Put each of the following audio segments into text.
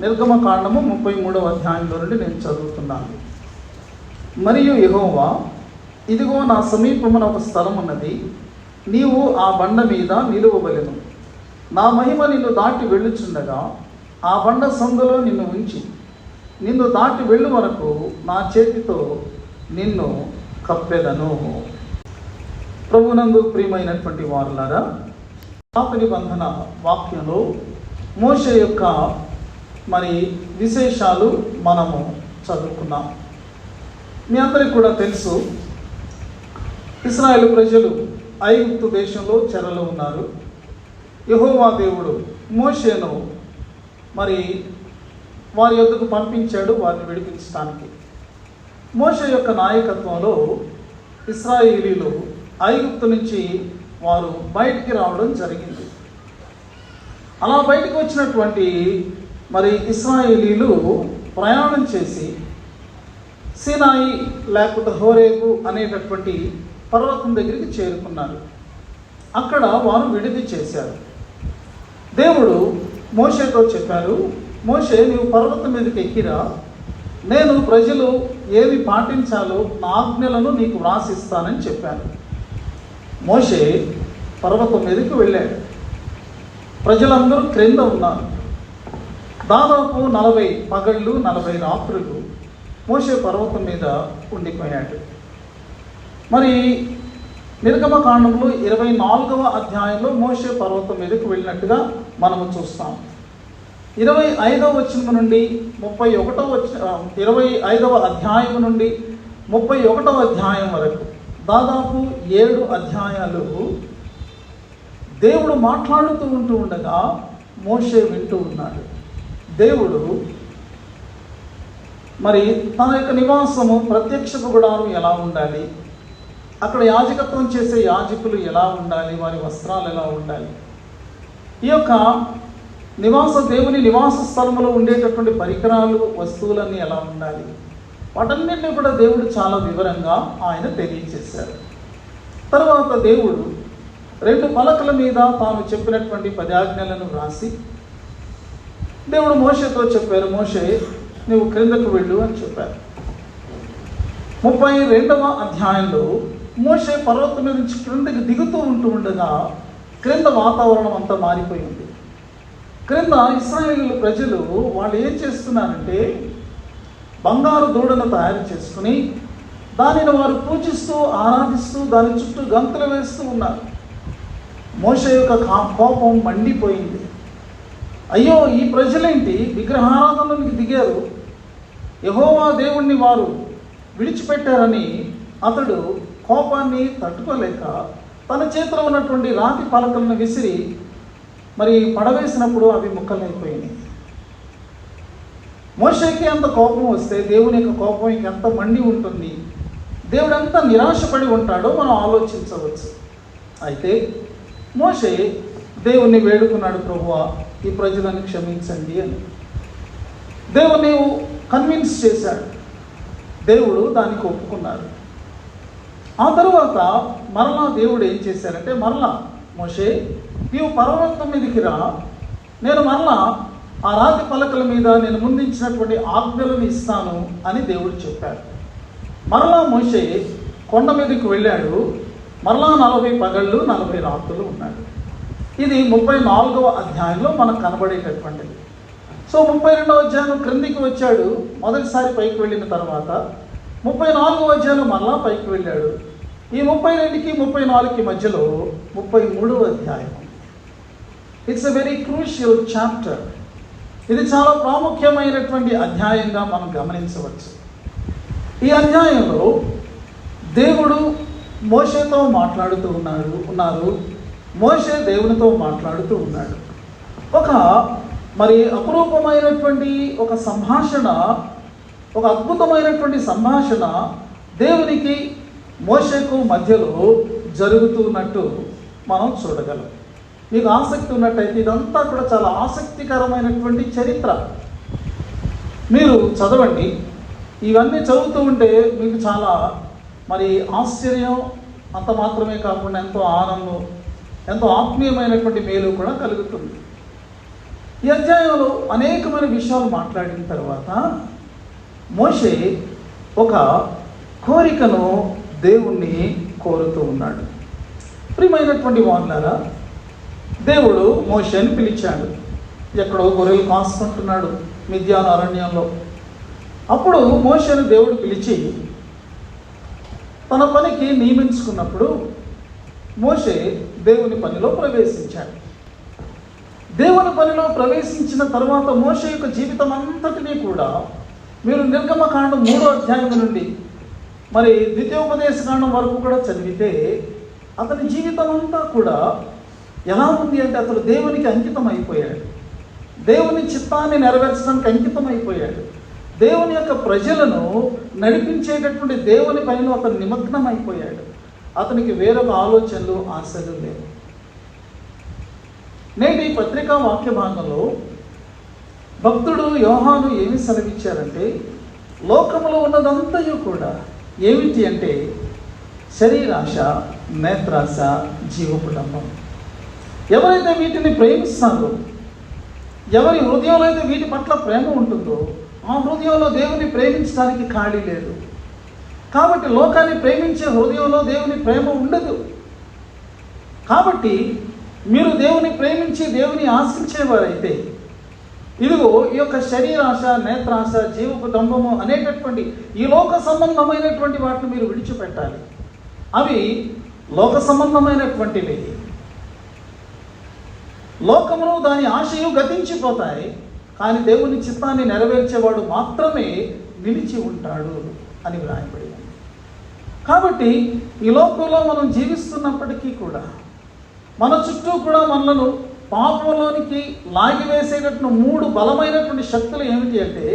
నిర్గమకాండము 33వ అధ్యాయంలో నుండి నేను చదువుతున్నాను. మరియు యెహోవా, ఇదిగో నా సమీపమున ఒక స్థలం ఉన్నది, నీవు ఆ బండ మీద నిలువవలెను. నా మహిమ నిన్ను దాటి వెళ్ళుచుండగా ఆ బండ సందులో నిన్ను ఉంచి నిన్ను దాటి వెళ్ళు వరకు నా చేతితో నిన్ను కప్పెదను. ప్రభునందు ప్రియమైనటువంటి వారులారా, పాత నిబంధన వాక్యంలో మోషే యొక్క విశేషాలు మనము చదువుకున్నాం. మీ అందరికీ కూడా తెలుసు, ఇశ్రాయేలు ప్రజలు ఐగుప్తు దేశంలో చెరలో ఉన్నారు. యెహోవా దేవుడు మోషేను వారి యొద్దకు పంపించాడు వారిని విడిపించడానికి. మోషే యొక్క నాయకత్వంలో ఇశ్రాయేలీలు ఐగుప్తు నుంచి వారు బయటికి రావడం జరిగింది. అలా బయటికి వచ్చినటువంటి ఇశ్రాయేలీలు ప్రయాణం చేసి సీనాయి లేకపోతే హోరేబు అనేటటువంటి పర్వతం దగ్గరికి చేరుకున్నారు. అక్కడ వారు విడిది చేశారు. దేవుడు మోషేతో చెప్పారు, మోషే, నీవు పర్వతం మీదకి ఎక్కిరా, నేను ప్రజలు ఏవి పాటించాలో నా ఆజ్ఞలను నీకు వ్రాసిస్తానని చెప్పాను. మోషే పర్వతం మీదకి వెళ్ళాడు. ప్రజలందరూ క్రింద ఉన్నారు. దాదాపు 40 పగళ్ళు 40 రాత్రులు మోషే పర్వతం మీద ఉండిపోయాడు. నిర్గమకాండంలో 24వ అధ్యాయంలో మోషే పర్వతం మీదకి వెళ్ళినట్టుగా మనము చూస్తాం. 25వ వచనం నుండి 25వ అధ్యాయం నుండి 31వ అధ్యాయం వరకు దాదాపు 7 అధ్యాయాలు దేవుడు మాట్లాడుతూ ఉండగా మోషే వింటూ ఉన్నాడు. దేవుడు తన యొక్క నివాసము ప్రత్యక్షపు గుడారం ఎలా ఉండాలి, అక్కడ యాజకత్వం చేసే యాజకులు ఎలా ఉండాలి, వారి వస్త్రాలు ఎలా ఉండాలి, ఈ యొక్క దేవుని నివాస స్థలములో ఉండేటటువంటి పరికరాలు వస్తువులన్నీ ఎలా ఉండాలి, వాటన్నిటిని కూడా దేవుడు చాలా వివరంగా ఆయన తెలియజేశారు. తర్వాత దేవుడు 2 పలకల మీద తాను చెప్పినటువంటి 10 ఆజ్ఞలను వ్రాసి దేవుడు మోషేతో చెప్పారు, మోషే, నువ్వు క్రిందకు వెళ్ళు అని చెప్పారు. 32వ అధ్యాయంలో మోషే పర్వతం మీద నుంచి క్రిందకి దిగుతూ ఉండగా క్రింద వాతావరణం అంతా మారిపోయింది. క్రింద ఇశ్రాయేలు ప్రజలు వాళ్ళు ఏం చేస్తున్నారంటే బంగారు దూడను తయారు చేసుకుని దానిని వారు పూజిస్తూ ఆరాధిస్తూ దాని చుట్టూ గంతులు వేస్తూ ఉన్నారు. మోషే యొక్క కోపం మండిపోయింది. అయ్యో, ఈ ప్రజలేంటి విగ్రహారాధనలోకి దిగారు, యెహోవా దేవుణ్ణి వారు విడిచిపెట్టారని అతడు కోపాన్ని తట్టుకోలేక తన చేతిలో ఉన్నటువంటి రాతి పలకలను విసిరి పడవేసినప్పుడు అవి ముక్కలైపోయినాయి. మోషేకి అంత కోపం వస్తే దేవుని యొక్క కోపం ఇంకెంత మండి ఉంటుంది, దేవుడు ఎంత నిరాశపడి ఉంటాడో మనం ఆలోచించవచ్చు. అయితే మోషే దేవుణ్ణి వేడుకున్నాడు, ప్రభువా, ఈ ప్రజలను క్షమించండి అని. దేవుణ్ణి కన్విన్స్ చేశాడు. దేవుడు దానికి ఒప్పుకున్నాడు. ఆ తరువాత మరలా దేవుడు ఏం చేశారంటే, మోషే, నీవు పర్వతం మీదకి రా, నేను మరలా ఆ రాతి పలకల మీద నేను ముందించినటువంటి ఆజ్ఞలను ఇస్తాను అని దేవుడు చెప్పాడు. మరలా మోషే కొండ మీదకి వెళ్ళాడు. మరలా 40 పగళ్ళు 40 రాత్రులు ఉన్నాడు. ఇది 34వ అధ్యాయంలో మనకు కనబడేటటువంటిది. సో 32వ అధ్యాయం క్రిందికి వచ్చాడు, మొదటిసారి పైకి వెళ్ళిన తర్వాత 34వ అధ్యాయం మరలా పైకి వెళ్ళాడు. ఈ 32కి 34కి మధ్యలో 33వ అధ్యాయం. It's a very crucial chapter. ఇది చాలా ప్రాముఖ్యమైనటువంటి అధ్యాయంగా మనం గమనించవచ్చు. ఈ అధ్యాయంలో దేవుడు మోషేతో మాట్లాడుతూ ఉన్నారు. మోషే దేవునితో మాట్లాడుతూ ఉన్నాడు. ఒక అపురూపమైనటువంటి ఒక సంభాషణ, ఒక అద్భుతమైనటువంటి సంభాషణ దేవునికి మోషేకు మధ్యలో జరుగుతున్నట్టు మనం చూడగలం. మీకు ఆసక్తి ఉన్నట్టయితే ఇదంతా కూడా చాలా ఆసక్తికరమైనటువంటి చరిత్ర. మీరు చదవండి. ఇవన్నీ చదువుతూ ఉంటే మీకు చాలా ఆశ్చర్యం, అంత మాత్రమే కాకుండా ఎంతో ఆనందం, ఎంతో ఆత్మీయమైనటువంటి మేలు కూడా కలుగుతుంది. ఈ అధ్యాయంలో అనేకమైన విషయాలు మాట్లాడిన తర్వాత మోషే ఒక కోరికను దేవుణ్ణి కోరుతూ ఉన్నాడు. ప్రియమైనటువంటి వారులారా, దేవుడు మోషేని పిలిచాడు. ఎక్కడో గొర్రెలు కాసుకుంటున్నాడు మిద్యాను అరణ్యంలో. అప్పుడు మోషేని దేవుడు పిలిచి తన పనికి నియమించుకున్నప్పుడు మోషే దేవుని పనిలో ప్రవేశించాడు. దేవుని పనిలో ప్రవేశించిన తర్వాత మోషే యొక్క జీవితం అంతటినీ కూడా మీరు నిర్గమకాండం 3వ అధ్యాయం నుండి మరి ద్వితీయోపదేశకాండం వరకు కూడా చదివితే అతని జీవితం అంతా కూడా ఎలా ఉంది అంటే అతడు దేవునికి అంకితం అయిపోయాడు. దేవుని చిత్తాన్ని నెరవేర్చడానికి అంకితం అయిపోయాడు. దేవుని యొక్క ప్రజలను నడిపించేటటువంటి దేవుని పనిలో అతను నిమగ్నం అయిపోయాడు. అతనికి వేరొక ఆలోచనలు, ఆశలు లేవు. నేటి పత్రికా వాక్య భాగంలో భక్తుడు యోహాను ఏమి సెలవిచ్చారంటే, లోకములో ఉన్నదంతయు కూడా ఏమిటి అంటే శరీరాశ, నేత్రాశ, జీవపుడంబం. ఎవరైతే వీటిని ప్రేమిస్తారో, ఎవరి హృదయంలో అయితే వీటి పట్ల ప్రేమ ఉంటుందో ఆ హృదయంలో దేవుని ప్రేమించడానికి ఖాళీ లేదు. కాబట్టి లోకాన్ని ప్రేమించే హృదయంలో దేవుని ప్రేమ ఉండదు. కాబట్టి మీరు దేవుని ప్రేమించి దేవుని ఆశించేవారైతే ఇదిగో ఈ యొక్క శరీరాశ, నేత్రాశ, జీవపు డంబము అనేటటువంటి ఈ లోక సంబంధమైనటువంటి వాటిని మీరు విడిచిపెట్టాలి. అవి లోక సంబంధమైనటువంటివి. లోకమును దాని ఆశయు గతించిపోతాయి, కానీ దేవుని చిత్తాన్ని నెరవేర్చేవాడు మాత్రమే నిలిచి ఉంటాడు అని వ్రాయబడింది. కాబట్టి ఈ లోకంలో మనం జీవిస్తున్నప్పటికీ కూడా మన చుట్టూ కూడా మనలను పాపంలోనికి లాగివేసేటటువంటి 3 బలమైనటువంటి శక్తులు ఏమిటి అంటే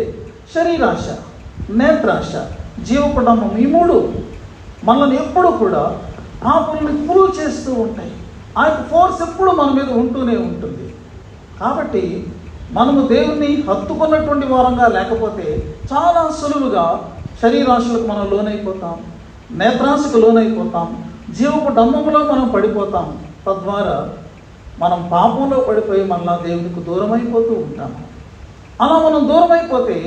శరీరాశ, నేత్రాశ, జీవపుడంబం. ఈ 3 మనల్ని ఎప్పుడు కూడా పాపంని పుల్ చేస్తూ ఉంటాయి. ఆ యొక్క ఫోర్స్ ఎప్పుడు మన మీద ఉంటూనే ఉంటుంది. కాబట్టి మనము దేవుణ్ణి హత్తుకున్నటువంటి వారంగా లేకపోతే చాలా సులువుగా శరీరాశులకు మనం లోనైపోతాం, నేత్రాశకు లోనైపోతాం, జీవపు డంబములో మనం పడిపోతాం. తద్వారా మనం పాపంలో పడిపోయి మళ్ళా దేవునికి దూరం అయిపోతూ ఉంటాము. అలా మనం దూరం అయిపోతే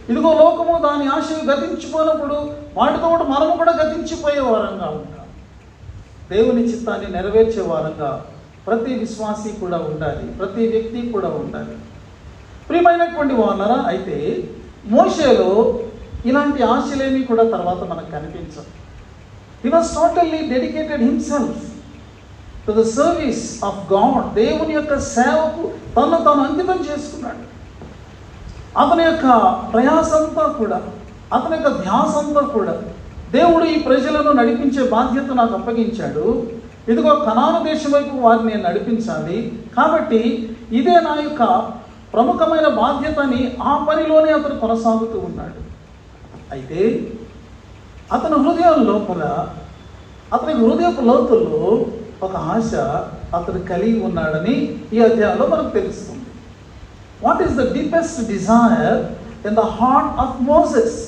ఇదిగో లోకము దాని ఆశలు గతించిపోయినప్పుడు వాటితో మనము కూడా గతించిపోయే వారంగా ఉంటాం. దేవుని చిత్తాన్ని నెరవేర్చే వారంగా ప్రతి విశ్వాసి కూడా ఉండాలి, ప్రతి వ్యక్తి కూడా ఉండాలి. ప్రియమైనటువంటి వారులారా, అయితే మోషేలో ఇలాంటి ఆశలేమీ కూడా తర్వాత మనకు కనిపించవు. He was totally dedicated himself to the service of God. దేవుని యొక్క సేవకు తను అంకితం చేసుకున్నాడు. అతని యొక్క ప్రయాసంతా కూడా, అతని యొక్క ధ్యాసంతా కూడా దేవుడు ఈ ప్రజలను నడిపించే బాధ్యత నాకు అప్పగించాడు. ఇదిగో కనాను దేశం వైపు వారిని నేను నడిపించాలి. కాబట్టి ఇదే నా యొక్క ప్రముఖమైన బాధ్యతని ఆ పనిలోనే అతను కొనసాగుతూ ఉన్నాడు. అయితే అతని హృదయం లోపల, అతని హృదయపు లోతుల్లో ఒక ఆశ అతను కలిగి ఉన్నాడని ఈ అధ్యాయంలో మనకు తెలుస్తుంది. What is the deepest desire in the heart of Moses?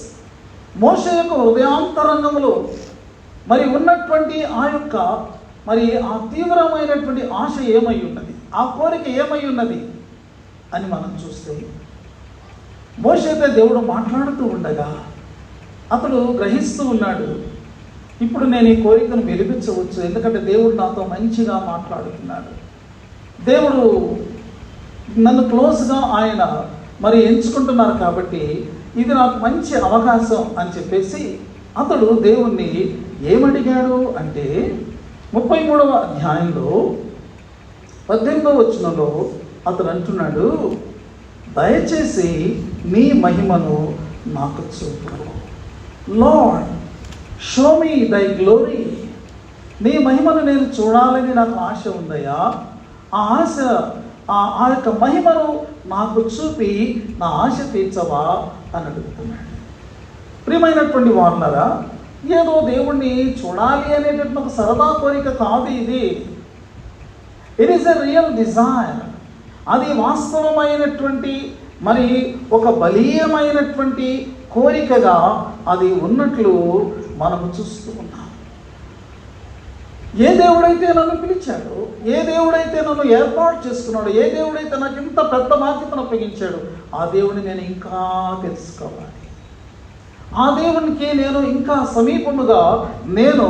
మోషే యొక్క హృదయాంతరంగంలో మరి ఉన్నటువంటి ఆ యొక్క మరి ఆ తీవ్రమైనటువంటి ఆశ ఏమై ఉన్నది, ఆ కోరిక ఏమై ఉన్నది అని మనం చూస్తే, మోషేతో దేవుడు మాట్లాడుతూ ఉండగా అతడు గ్రహిస్తూ ఉన్నాడు, ఇప్పుడు నేను ఈ కోరికను వెలిపించవచ్చు, ఎందుకంటే దేవుడు నాతో మంచిగా మాట్లాడుతున్నాడు. దేవుడు నన్ను క్లోజ్గా ఆయన మరి ఎంచుకుంటున్నారు, కాబట్టి ఇది నాకు మంచి అవకాశం అని చెప్పేసి అతడు దేవుణ్ణి ఏమడిగాడు అంటే 33వ అధ్యాయంలో 18వ వచనంలో అతడు అంటున్నాడు, దయచేసి నీ మహిమను నాకు చూపు. లార్డ్, షో మీ దై గ్లోరీ. నీ మహిమను నేను చూడాలని నాకు ఆశ ఉందయ్యా. ఆ ఆశ, ఆ యొక్క మహిమను నాకు చూపి నా ఆశ తీర్చవా అని అడుగుతున్నాడు. ప్రియమైనటువంటి వారులారా, ఏదో దేవుణ్ణి చూడాలి అనేటటువంటి ఒక సరదా కోరిక కాదు ఇది. It is a real desire. అది వాస్తవమైనటువంటి మరి ఒక బలీయమైనటువంటి కోరికగా అది ఉన్నట్లు మనము చూస్తూ ఉన్నాం. ఏ దేవుడైతే నన్ను పిలిచాడో, ఏ దేవుడైతే నన్ను ఏర్పాటు చేసుకున్నాడో, ఏ దేవుడైతే నాకు ఇంత పెద్ద బాధ్యతను అప్పగించాడో, ఆ దేవుడిని నేను ఇంకా తెలుసుకోవాలి. ఆ దేవునికి నేను ఇంకా సమీపముగా నేను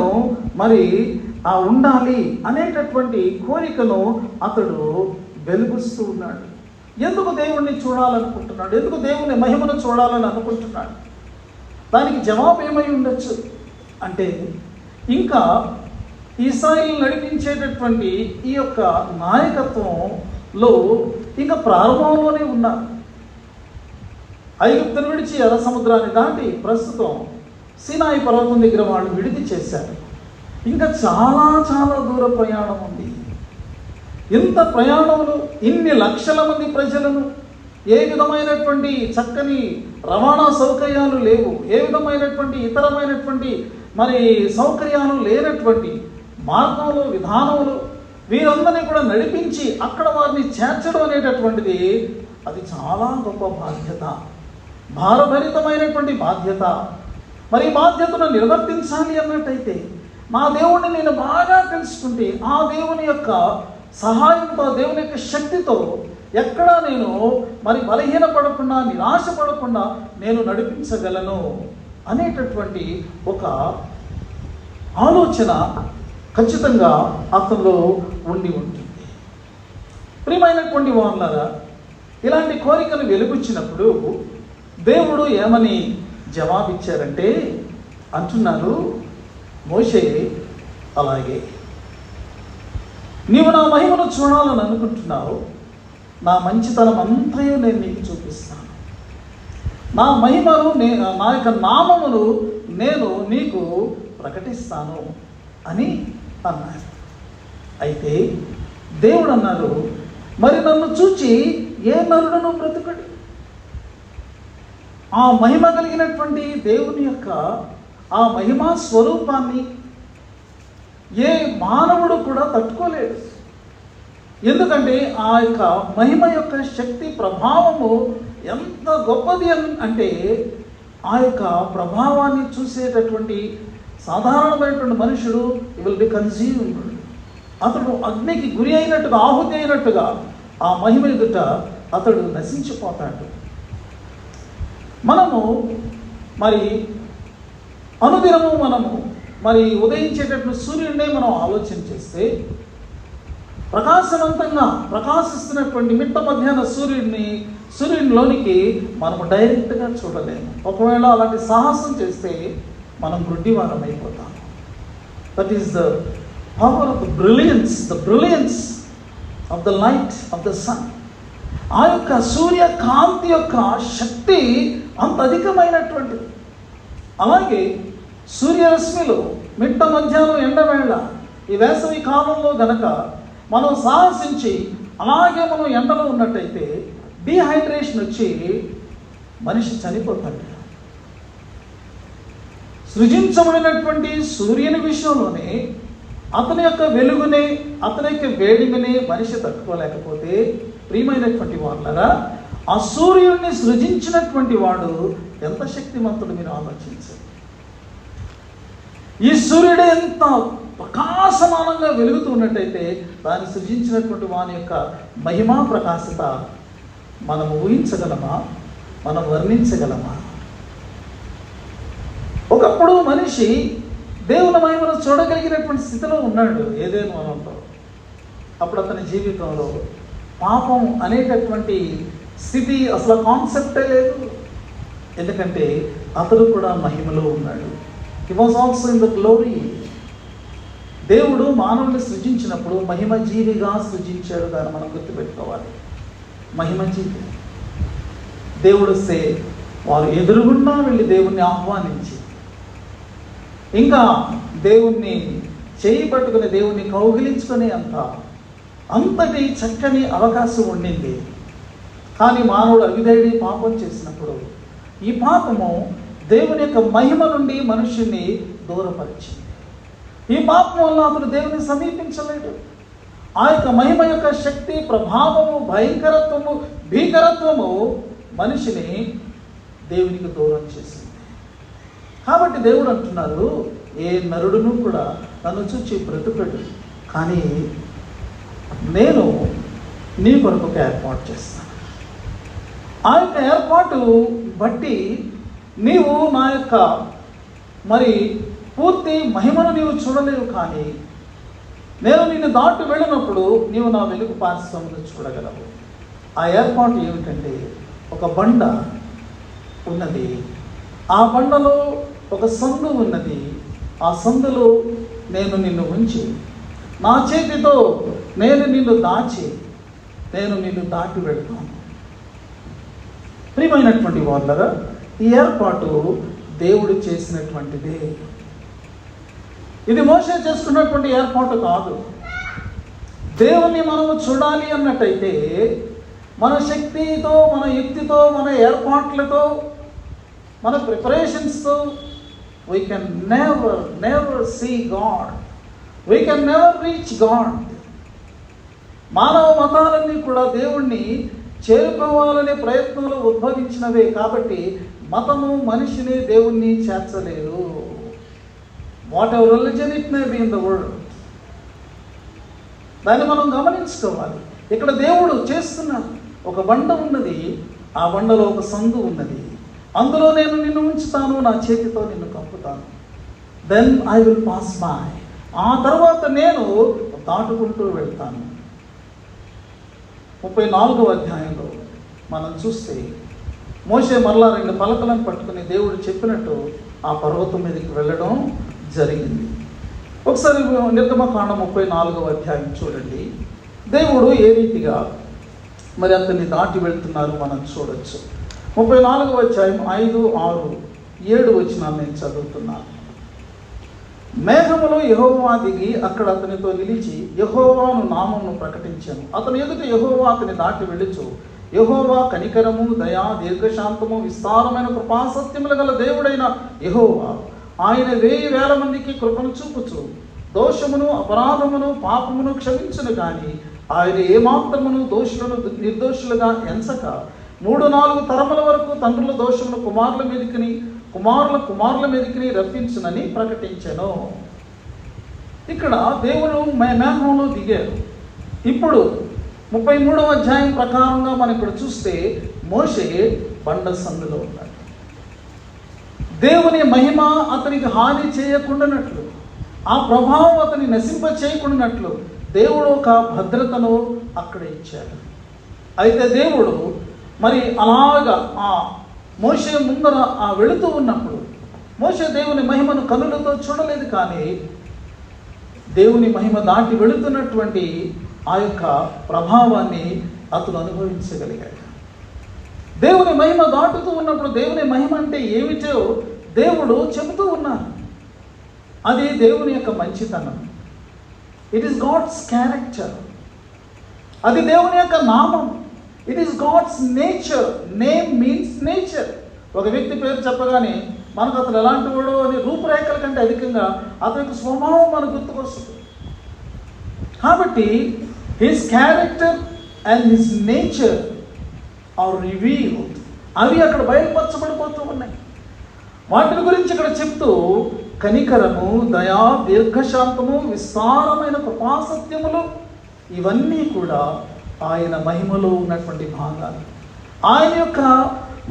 ఉండాలి అనేటటువంటి కోరికను అతడు వెలుగుస్తూ ఉన్నాడు. ఎందుకు దేవుణ్ణి చూడాలనుకుంటున్నాడు? ఎందుకు దేవుని మహిమను చూడాలని అనుకుంటున్నాడు? దానికి జవాబు ఏమై ఉండొచ్చు అంటే, ఇంకా ఇశ్రాయేలు నడిపించేటటువంటి ఈ యొక్క నాయకత్వంలో ఇంకా ప్రారంభంలోనే ఉన్నారు. ఐగుప్తును విడిచి ఎర్ర సముద్రాన్ని దాటి ప్రస్తుతం సీనాయి పర్వతం దగ్గర వాళ్ళు విడిది చేశారు. ఇంకా చాలా చాలా దూర ప్రయాణం ఉంది. ఇంత ప్రయాణంలో ఇన్ని లక్షల మంది ప్రజలను, ఏ విధమైనటువంటి చక్కని రవాణా సౌకర్యాలు లేవు, ఏ విధమైనటువంటి ఇతరమైనటువంటి సౌకర్యాలు లేనటువంటి మార్గంలో, విధానంలో వీరందరినీ కూడా నడిపించి అక్కడ వారిని చేర్చడం అనేటటువంటిది అది చాలా గొప్ప బాధ్యత, భారభరితమైనటువంటి బాధ్యత. మరి బాధ్యతను నిర్వర్తించాలి అన్నట్టయితే నా దేవుడిని నేను బాగా తెలుసుకుంటే, ఆ దేవుని యొక్క సహాయంతో, దేవుని యొక్క శక్తితో ఎక్కడా నేను బలహీనపడకుండా, నిరాశపడకుండా నేను నడిపించగలను అనేటటువంటి ఒక ఆలోచన ఖచ్చితంగా అతనిలో ఉండి ఉంటుంది. ప్రియమైనటువంటి వారులారా, ఇలాంటి కోరికను వెలుగుచ్చినప్పుడు దేవుడు ఏమని జవాబిచ్చారంటే అంటున్నారు, మోషే అలాగే నీవు నా మహిమను చూడాలని అనుకుంటున్నావు, నా మంచితనం అంతయు నేను నీకు చూపిస్తాను, నా మహిమను నా యొక్క నామమును నేను నీకు ప్రకటిస్తాను అని అన్నారు. అయితే దేవుడు అన్నారు, మరి నన్ను చూచి ఏ నరుడను బ్రతుకడు. ఆ మహిమ కలిగినటువంటి దేవుని యొక్క ఆ మహిమా స్వరూపాన్ని ఏ మానవుడు కూడా తట్టుకోలేడు. ఎందుకంటే ఆ యొక్క మహిమ యొక్క శక్తి ప్రభావము ఎంత గొప్పది అంటే, ఆ యొక్క ప్రభావాన్ని చూసేటటువంటి సాధారణమైనటువంటి మనుషుడు విల్ బి కన్జ్యూమ్డ్. అతడు అగ్నికి గురి అయినట్టుగా, ఆహుతి అయినట్టుగా ఆ మహిమ ఎదుట అతడు నశించిపోతాడు. మనము అనుదినము ఉదయించేటటువంటి సూర్యుడినే మనం ఆలోచన చేస్తే, ప్రకాశవంతంగా ప్రకాశిస్తున్నటువంటి మిట్ట మధ్యాహ్న సూర్యునిలోనికి మనము డైరెక్ట్గా చూడలేము. ఒకవేళ అలాంటి సాహసం చేస్తే మనం గుడ్డివారం అయిపోతాం. That is the power of the brilliance of the light of the sun. ఆ యొక్క సూర్యకాంతి యొక్క శక్తి అంత అధికమైనటువంటిది. అలాగే సూర్యరశ్మిలో మిట్ట మధ్యాహ్నం ఎండవేళ ఈ వేసవి కాలంలో గనక మనం సాహసించి అలాగే మనం ఎండలో ఉన్నట్టయితే డీహైడ్రేషన్ వచ్చి మనిషి చనిపోతాడు. సృజించబడినటువంటి సూర్యుని విషయంలోనే అతని యొక్క వెలుగునే, అతని యొక్క వేడిమిని మనిషి తట్టుకోలేకపోతే, ప్రియమైనటువంటి వాళ్ళరా, ఆ సూర్యుడిని సృజించినటువంటి వాడు ఎంత శక్తిమంతుడు మీరు ఆలోచించండి. ఈ సూర్యుడే ఎంత ప్రకాశమానంగా వెలుగుతూ ఉన్నట్టయితే దాన్ని సృజించినటువంటి వాని యొక్క మహిమా ప్రకాశత మనం ఊహించగలమా? మనం వర్ణించగలమా? ఒకప్పుడు మనిషి దేవుని మహిమను చూడగలిగినటువంటి స్థితిలో ఉన్నాడు ఏదేను వనంలో. అప్పుడు అతని జీవితంలో పాపం అనేటటువంటి స్థితి అసలు కాన్సెప్టే లేదు. ఎందుకంటే అతడు కూడా మహిమలో ఉన్నాడు. హి was also in the glory. దేవుడు మానవుని సృజించినప్పుడు మహిమజీవిగా సృజించాడు. దాన్ని మనం గుర్తుపెట్టుకోవాలి. మహిమజీవి. దేవుడు వస్తే వారు ఎదురుగుండా వెళ్ళి దేవుణ్ణి ఆహ్వానించి, ఇంకా దేవుణ్ణి చేయి పట్టుకుని దేవుణ్ణి కౌగిలించుకునే అంతటి చక్కని అవకాశం ఉండింది. కానీ మానవుడు అవిధేయుడి పాపం చేసినప్పుడు ఈ పాపము దేవుని యొక్క మహిమ నుండి మనుష్యుని దూరపరిచింది. ఈ పాపం వల్ల అతడు దేవుని సమీపించలేడు. ఆ యొక్క మహిమ యొక్క శక్తి, ప్రభావము, భయంకరత్వము, భీకరత్వము మనిషిని దేవునికి దూరం చేసింది. కాబట్టి దేవుడు అంటున్నారు, ఏ నరుడును కూడా నన్ను చూచి బ్రతుకుడు, కానీ నేను నీ కొరకు ఒక ఏర్పాటు చేస్తాను. ఆ యొక్క ఏర్పాటు బట్టి నీవు నా యొక్క మరి పూర్తి మహిమను నీవు చూడలేవు, కానీ నేను నిన్ను దాటి వెళ్ళినప్పుడు నీవు నా వెలుగు పార్శ్వమును చూడగలవు. ఆ ఏర్పాటు ఏమిటంటే, ఒక బండ ఉన్నది, ఆ బండలో ఒక సందు ఉన్నది, ఆ సందులో నేను నిన్ను ఉంచి నా చేతితో నేను నిన్ను దాచి నేను నిన్ను దాటి వెళ్తాను. ప్రియమైనటువంటి వాళ్ళరా, ఈ ఏర్పాటు దేవుడు చేసినటువంటిదే. ఇది మోషే చేసుకున్నటువంటి ఏర్పాటు కాదు. దేవుణ్ణి మనము చూడాలి అన్నట్టయితే మన శక్తితో, మన యుక్తితో, మన ఏర్పాట్లతో, మన ప్రిపరేషన్స్తో we can never see God. We can never reach God. మానవ మతాలన్నీ కూడా దేవుణ్ణి చేరుకోవాలనే ప్రయత్నంలో ఉద్భవించినవే కాబట్టి మతము మనిషిని దేవుణ్ణి చేర్చలేదు. Whatever religion it may be in the world, దాన్ని మనం గమనించుకోవాలి. ఇక్కడ దేవుడు చేస్తున్నాడు. ఒక బండ ఉన్నది, ఆ బండలో ఒక సందు ఉన్నది, అందులో నేను నిన్ను ఉంచుతాను, నా చేతితో నిన్ను కప్పుతాను. Then I will pass by. ఆ తర్వాత నేను దాటుకుంటూ వెళ్తాను. 34వ అధ్యాయంలో మనం చూస్తే మోషే మరలా 2 పలకలను పట్టుకుని దేవుడు చెప్పినట్టు ఆ పర్వతం మీదకి వెళ్ళడం జరిగింది. ఒకసారి నిర్గమకాండం 34వ అధ్యాయం చూడండి. దేవుడు ఏ రీతిగా మరి అతన్ని దాటి వెళ్తున్నారు మనం చూడొచ్చు. 34వ అధ్యాయం 5, 6, 7 వచనాలు నేను చదువుతున్నాను. మేఘములో యెహోవా దిగి అక్కడ అతనితో నిలిచి యెహోవాను నామమును ప్రకటించాను. అతని ఎదుట యెహోవా అతని దాటి వెళ్ళుచు, యెహోవా కనికరము, దయా, దీర్ఘశాంతము, విస్తారమైన కృపాసత్యములు గల దేవుడైన యెహోవా, ఆయన 1000 మందికి కృపను చూపుచు దోషమును, అపరాధమును, పాపమును క్షమించును, కానీ ఆయన ఏమాత్రమును దోషులను నిర్దోషులుగా ఎంచక 3-4 తరముల వరకు తండ్రుల దోషమును కుమారుల మీదకిని కుమారుల మీదకిని రప్పించునని ప్రకటించెను. ఇక్కడ దేవుడు మేఘంలో దిగారు. ఇప్పుడు 33వ అధ్యాయం ప్రకారంగా మనం ఇక్కడ చూస్తే మోషే బండ సందులో ఉన్నాడు. దేవుని మహిమ అతనికి హాని చేయకుండానట్లు, ఆ ప్రభావం అతని నశింప చేయకుండానట్లు దేవుడు ఒక భద్రతను అక్కడ ఇచ్చాడు. అయితే దేవుడు మరి అలాగా ఆ మోషే ముందర ఆ వెళుతూ ఉన్నప్పుడు మోషే దేవుని మహిమను కనులతో చూడలేదు, కానీ దేవుని మహిమ దాటి వెళుతున్నటువంటి ఆ యొక్క ప్రభావాన్ని అతను అనుభవించగలిగాడు. దేవుని మహిమ దాటుతూ ఉన్నప్పుడు దేవుని మహిమ అంటే ఏమిటో దేవుడు చెబుతూ ఉన్నారు. అది దేవుని యొక్క మంచితనం. It is God's character. అది దేవుని యొక్క నామం. It is God's nature. Name means nature. ఒక వ్యక్తి పేరు చెప్పగానే మనకు అతను ఎలాంటి వాడు అని రూపురేఖల కంటే అధికంగా అతని యొక్క స్వభావం మనకు గుర్తుకొస్తుంది. కాబట్టి his character and his nature are revealed. అవి అక్కడ బయలుపరచబడిపోతూ ఉన్నాయి. వాటిని గురించి ఇక్కడ చెప్తూ కనికరము, దయా, దీర్ఘశాంతము, విస్తారమైన కృపాసత్యములు, ఇవన్నీ కూడా ఆయన మహిమలో ఉన్నటువంటి భాగాలు. ఆయన యొక్క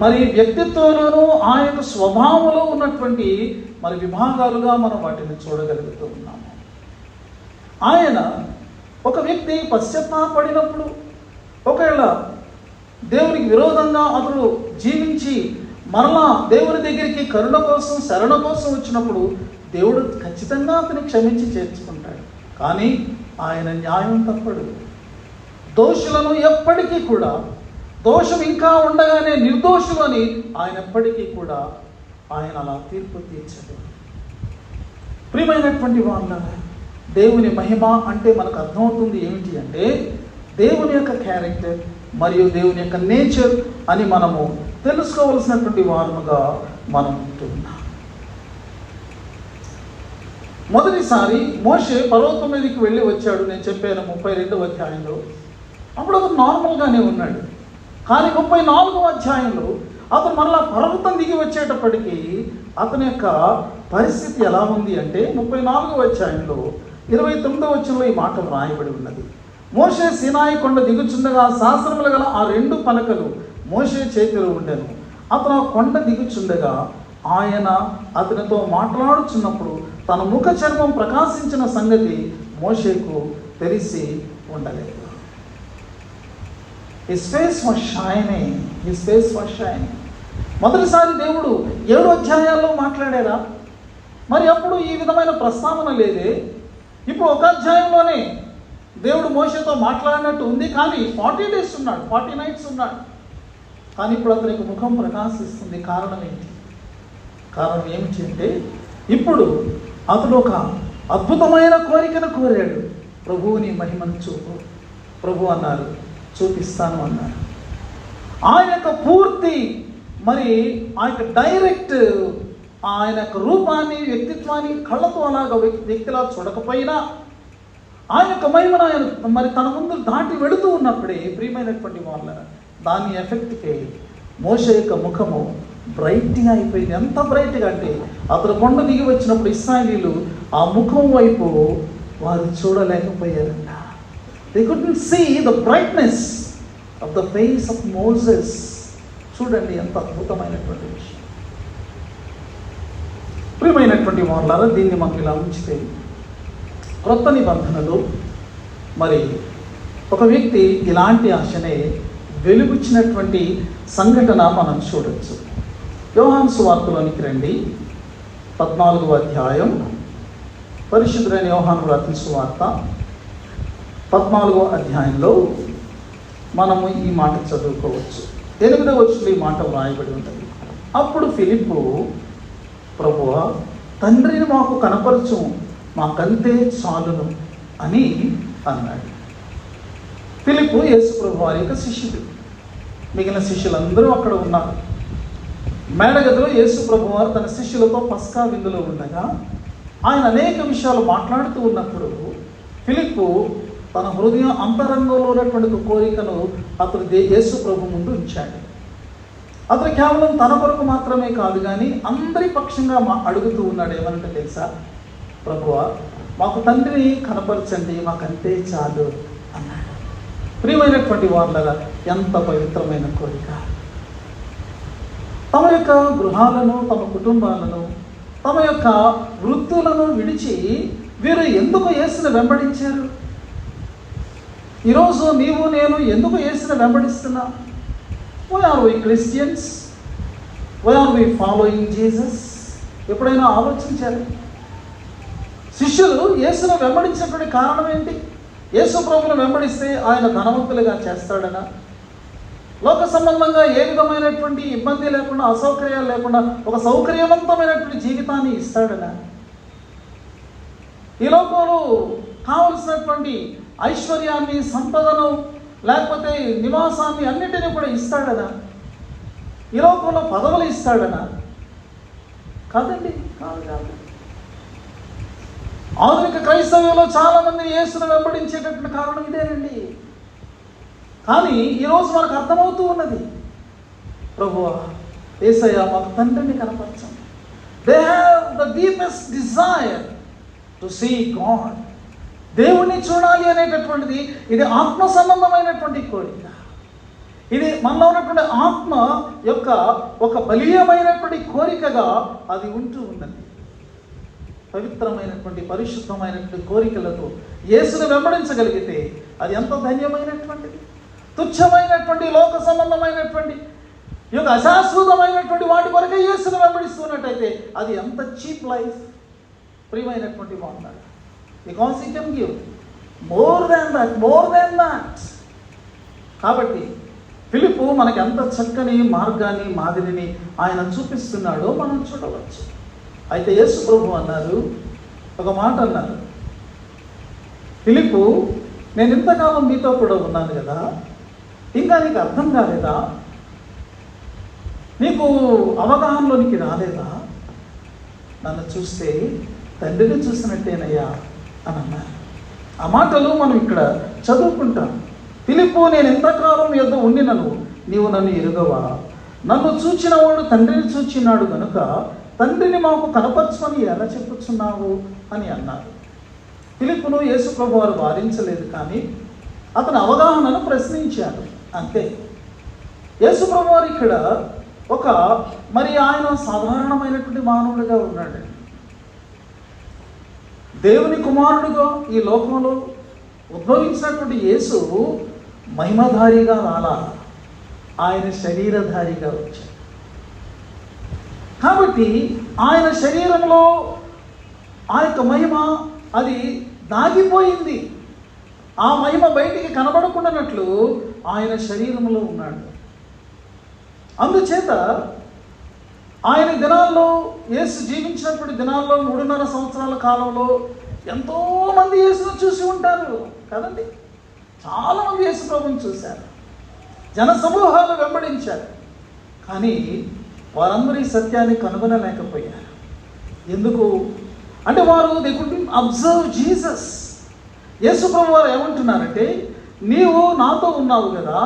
మరి వ్యక్తిత్వంలోనూ ఆయన యొక్క స్వభావంలో ఉన్నటువంటి మరి విభాగాలుగా మనం వాటిని చూడగలుగుతూ ఉన్నాము. ఆయన ఒక వ్యక్తి పశ్చాత్తాపడినప్పుడు, ఒకవేళ దేవునికి విరోధంగా అతడు జీవించి మరలా దేవుని దగ్గరికి కరుణ కోసం, శరణ కోసం వచ్చినప్పుడు దేవుడు ఖచ్చితంగా అతన్ని క్షమించి చేర్చుకుంటాడు. కానీ ఆయన న్యాయం తప్పడు. దోషులను ఎప్పటికీ కూడా, దోషం ఇంకా ఉండగానే నిర్దోషులు అని ఆయన ఎప్పటికీ కూడా ఆయన అలా తీర్పు తీర్చడు. ప్రియమైనటువంటి వాళ్ళ, దేవుని మహిమ అంటే మనకు అర్థమవుతుంది ఏమిటి అంటే దేవుని యొక్క క్యారెక్టర్ మరియు దేవుని యొక్క నేచర్ అని మనము తెలుసుకోవలసినటువంటి వారముగా మనం ఉంటున్నాం. మొదటిసారి మోషే పర్వతం మీదకి వెళ్ళి వచ్చాడు. నేను చెప్పాను 32వ అధ్యాయంలో. అప్పుడు అతను నార్మల్గానే ఉన్నాడు. కానీ 34వ అధ్యాయంలో అతను మళ్ళా పర్వతం దిగి వచ్చేటప్పటికీ అతని యొక్క పరిస్థితి ఎలా ఉంది అంటే 34వ అధ్యాయంలో 29వ వచనంలో ఈ మాటలు రాయబడి ఉన్నది. మోషే సీనాయి కొండ దిగుచుండగా శాస్త్రములు గల ఆ 2 పలకలు మోషే చేతిలో ఉండెను. అతను ఆ కొండ దిగుచుండగా ఆయన అతనితో మాట్లాడుచున్నప్పుడు తన ముఖ చర్మం ప్రకాశించిన సంగతి మోషేకు తెలిసి ఉండలేదు. His face was shining. His face was shining. మొదటిసారి దేవుడు 7 అధ్యాయాల్లో మాట్లాడారా? మరి అప్పుడు ఈ విధమైన ప్రస్తావన లేదే. ఇప్పుడు ఒక అధ్యాయంలోనే దేవుడు మోషేతో మాట్లాడినట్టు ఉంది. కానీ 40 days ఉన్నాడు, 40 nights ఉన్నాడు. కానీ ఇప్పుడు అతనికి ముఖం ప్రకాశిస్తుంది. కారణం ఏంటి? కారణం ఏమిటి అంటే ఇప్పుడు అతడు ఒక అద్భుతమైన కోరికను కోరాడు. ప్రభువుని మహిమను చూపు. ప్రభు అన్నారు, చూపిస్తాను అన్నారు. ఆయన యొక్క పూర్తి మరి ఆ యొక్క డైరెక్ట్ ఆయన యొక్క రూపాన్ని, వ్యక్తిత్వాన్ని కళ్ళతో అలాగా వ్యక్తిలా చూడకపోయినా ఆయన యొక్క మహిమను ఆయన మరి తన ముందు దాటి వెళుతూ ఉన్నప్పుడే ప్రియమైనటువంటి వాళ్ళ దాని ఎఫెక్ట్కి మోషే యొక్క ముఖము బ్రైట్గా అయిపోయింది. ఎంత బ్రైట్గా అంటే అతను కొండ దిగి వచ్చినప్పుడు ఇశ్రాయేలీయులు ఆ ముఖం వైపు వారు చూడలేకపోయారంట. They couldn't see the brightness of the face of Moses. చూడండి ఎంత అద్భుతమైనటువంటి విషయం. ప్రియమైనటువంటి వాళ్ళారా, దీన్ని మనం ఇలా ఉంచితే క్రొత్త నిబంధనలో మరి ఒక వ్యక్తి ఇలాంటి ఆశనే వెలుగుచ్చినటువంటి సంఘటన మనం చూడొచ్చు. యోహాను సువార్తలోనికి రండి, 14వ అధ్యాయం. పరిశుద్ధుడైన యోహాను రాసిన సువార్త 14వ అధ్యాయంలో మనము ఈ మాట చదువుకోవచ్చు. 8వ వచనంలో ఈ మాట వ్రాయబడి ఉంటుంది. అప్పుడు ఫిలిప్పు, ప్రభువా, తండ్రిని మాకు కనపరచు, మాకంతే చాలును అని అన్నాడు. ఫిలిప్పు యేసు ప్రభు వారి యొక్క శిష్యుడు. మిగిలిన శిష్యులందరూ అక్కడ ఉన్నారు. మేడగదిలో యేసు ప్రభు వారు తన శిష్యులతో పస్కా విందులో ఉండగా ఆయన అనేక విషయాలు మాట్లాడుతూ ఉన్నప్పుడు ఫిలిప్పు తన హృదయం అంతరంగంలో ఉన్నటువంటి కోరికను అతడు యేసు ప్రభు ముందు ఉంచాడు. అతను కేవలం తన కొరకు మాత్రమే కాదు కానీ అందరి పక్షంగా అడుగుతూ ఉన్నాడు. ఏమనంటే తెలుసా, ప్రభువా, మాకు తండ్రిని కనపరచండి, మాకంతే చాలు అన్నాడు. ప్రియమైనటువంటి వాళ్ళగా ఎంత పవిత్రమైన కోరిక. తమ యొక్క గృహాలను, తమ కుటుంబాలను, తమ యొక్క వృత్తులను విడిచి వీరు ఎందుకు యేసుని వెంబడించారు? ఈరోజు నీవు నేను ఎందుకు యేసుని వెంబడిస్తున్నా? Why are we Christians? Why are we following Jesus? ఎప్పుడైనా ఆలోచించారు? శిష్యులు యేసును వెంబడించినటువంటి కారణం ఏంటి? యేసు ప్రభువును వెంబడిస్తే ఆయన ధనవంతులుగా చేస్తాడనా? లోక సంబంధంగా ఏ విధమైనటువంటి ఇబ్బంది లేకుండా, అసౌకర్యాలు లేకుండా ఒక సౌకర్యవంతమైనటువంటి జీవితాన్ని ఇస్తాడనా? ఈ లోకంలో కావలసినటువంటి ఐశ్వర్యాన్ని, సంపదను, లేకపోతే నివాసాన్ని అన్నిటినీ కూడా ఇస్తాడనా? ఈ లోకంలో పదవులు ఇస్తాడనా? కాదండి, కాదు. ఆధునిక క్రైస్తవ్యంలో చాలా మంది యేసును వెంబడించేటటువంటి కారణం ఇదేనండి. కానీ ఈరోజు మనకు అర్థమవుతూ ఉన్నది, ప్రభువా, యేసయ్య, మాకు తండ్రిని కనపరచండి. They have the deepest desire to see God. దేవుణ్ణి చూడాలి అనేటటువంటిది ఇది ఆత్మ సంబంధమైనటువంటి కోరిక. ఇది మనలో ఉన్నటువంటి ఆత్మ యొక్క ఒక బలీయమైనటువంటి కోరికగా అది ఉంటూ ఉన్నది. పవిత్రమైనటువంటి, పరిశుద్ధమైనటువంటి కోరికలతో యేసును వెంబడించగలిగితే అది ఎంత ధన్యమైనటువంటిది. తుచ్చమైనటువంటి, లోక సంబంధమైనటువంటి, ఈ యొక్క అశాశ్వతమైనటువంటి వాటి కొరకే యేసును వెంబడిస్తున్నట్టయితే అది ఎంత చీప్ లైఫ్. ప్రియమైనటువంటి వాడు, because he can give more than that. కాబట్టి ఫిలిప్పు మనకి ఎంత చక్కని మార్గాన్ని, మాదిరిని ఆయన చూపిస్తున్నాడో మనం చూడవచ్చు. అయితే యేసు ప్రభు అన్నారు, ఒక మాట అన్నారు, ఫిలిప్పు, నేను ఇంతకాలం మీతో కూడా ఉన్నాను కదా, ఇంకా నీకు అర్థం కాలేదా? నీకు అవగాహనలోనికి రాలేదా? నన్ను చూస్తే తండ్రిని చూసినట్టేనయ్యా అని అన్నారు. ఆ మాటలు మనం ఇక్కడ చదువుకుంటాం. ఫిలిప్పు, నేను ఎంతకాలం యుద్ధ ఉండినను నీవు నన్ను ఎరుగవా? నన్ను చూచినవాడు తండ్రిని చూచినాడు గనుక తండ్రిని మాకు కనపరచమని ఎలా చెప్పుచున్నావు అని అన్నారు. ఫిలిప్పును యేసు ప్రభు వారు వారించలేదు, కానీ అతని అవగాహనను ప్రశ్నించాడు అంతే. యేసు ప్రభు వారు ఇక్కడ ఆయన సాధారణమైనటువంటి మానవుడిగా ఉన్నాడు. దేవుని కుమారుడుగా ఈ లోకంలో ఉద్భవించినటువంటి యేసు మహిమధారిగా రాలా, ఆయన శరీరధారిగా వచ్చాడు. కాబట్టి ఆయన శరీరంలో ఆ యొక్క మహిమ అది దాగిపోయింది. ఆ మహిమ బయటికి కనబడకుండానట్లు ఆయన శరీరంలో ఉన్నాడు. అందుచేత ఆయన దినాల్లో, యేసు జీవించినటువంటి దినాల్లో 3.5 సంవత్సరాల కాలంలో ఎంతోమంది యేసును చూసి ఉంటారు కదండి. చాలామంది యేసు ప్రభువుని చూశారు, జన సమూహాలు వెంబడించారు. కానీ వారందరూ ఈ సత్యాన్ని కనుగొనలేకపోయారు. ఎందుకు అంటే దే కుడ్ అబ్జర్వ్ జీసస్. యేసు ప్రభు వారు ఏమంటున్నారంటే, నీవు నాతో ఉన్నావు కదా,